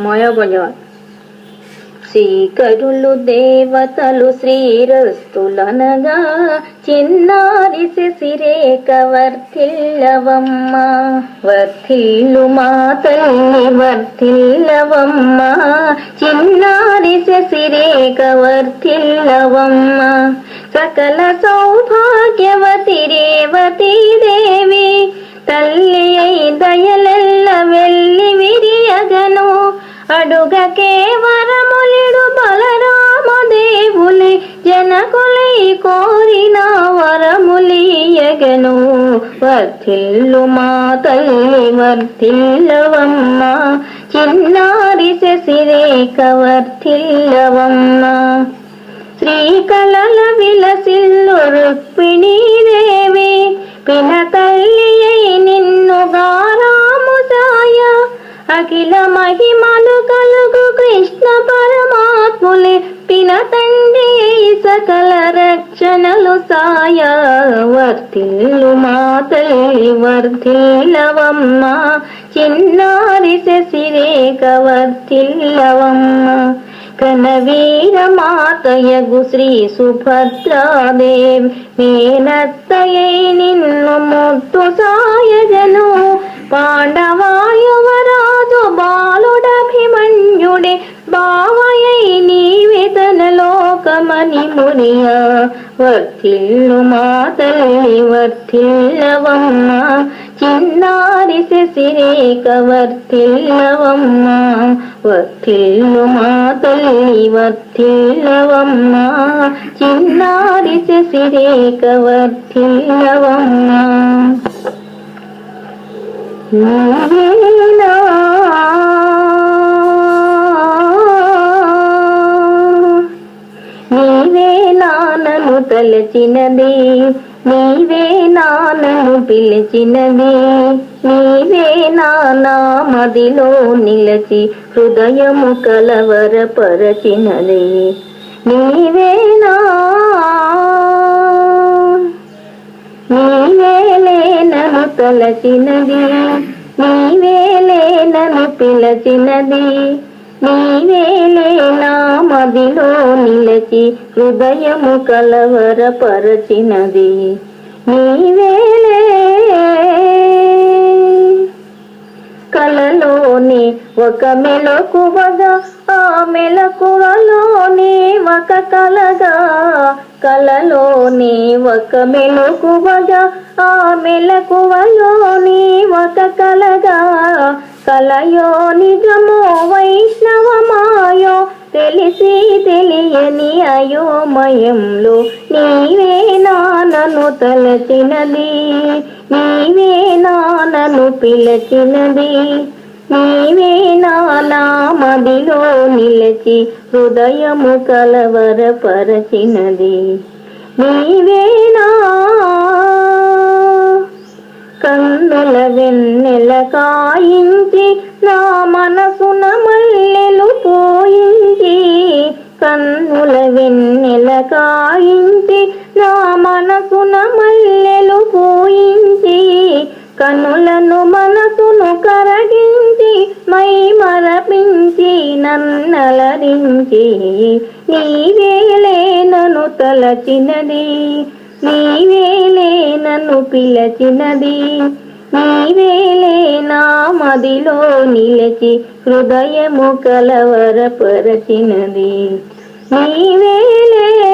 మాయాబజార్ శ్రీకరులు దేవతలు శ్రీరస్తులనగా చిన్నారి శశిరేఖ వర్ధిల్లవమ్మ వర్ధిల్లు మా తల్లి వర్ధిల్లవమ్మ చిన్నారి శశిరేఖ వర్ధిల్లవమ్మ సకల సౌభాగ్యవతి రేవతీ దేవి తల్లి అయి దయలెల్ల వెళ్ళి విరియగను అడుగకే వరములిడు బలరామదేవులే జనకులై కోరిన వరములియగను వర్ధిల్లు మా తల్లి వర్ధిల్లవమ్మ చిన్నారి శశిరేఖ వర్ధిల్లవమ్మ శ్రీకళల విలసిల్లు రుక్మిణీదేవి పిన తల్లి అయి నిన్ను గారాము సాయ అఖిల మహిమలు కలుగు కృష్ణ పరమాత్ములే పిన తండ్రి సకల రక్షణలు సాయ వర్ధిల్లు మా తల్లి వర్ధిల్లవమ్మ చిన్నారి శశిరేఖ వర్ధిల్లవమ్మ కనవీర మాతయగు శ్రీ సుభద్రాదేవి మేనత్తయై నిన్ను ముద్దు సాయజను పాండవాయువరాజు బాలుడభిమన్యుడే బావయై నీవే తన లోకమని మునియా వర్ధిల్లు మా తల్లి వర్ధిల్లవమ్మ చిన్నారి శశిరేఖ వర్ధిల్లవమ్మ వర్ధిల్లు మా తల్లి వర్ధిల్లవమ్మ చిన్నారి శశిరేఖ వర్ధిల్లవమ్మ నీవే నాన్నను తలచినది నీవే నాన్నను పిలిచినది నీవే నానా మదిలో నిలచి హృదయము కలవరపరచినది నీవేనా నీవేలేనను తలచినది నీవేలేనను పిలచినది నీవేలేనా మదిలో నిలచి హృదయము కలవరపరచినది నీవేలే కలలోని ఒక మెలకువగా ఆ మెలకువలోని ఒక కలగా కలలోని ఒక మెలకువగా ఆ మెలకువలోని ఒక కలగా కలయో నిజమో వైష్ణవమాయో తెలిసి తెలియని అయోమయంలో నీవే నాన్నను తలచినది నీవే నాన్నను పిలచినది నీవే నానా మదిలో నిలచి హృదయము కలవరపరచినది నీవేనా కన్నుల వెన్నెల కాయించి నా మనసున మల్లెలు పోయించి కన్నుల వెన్నెల కాయించి నా మనసున మల్లెలు పోయించి కనులను మనసును కరగించి మై మరపించి నన్నలరించి నీవేలే నన్ను తలచినది నీవేలే నన్ను పిలచినది నీవేలే నా మదిలో నిలచి హృదయము కలవరపరచినది నీవేలే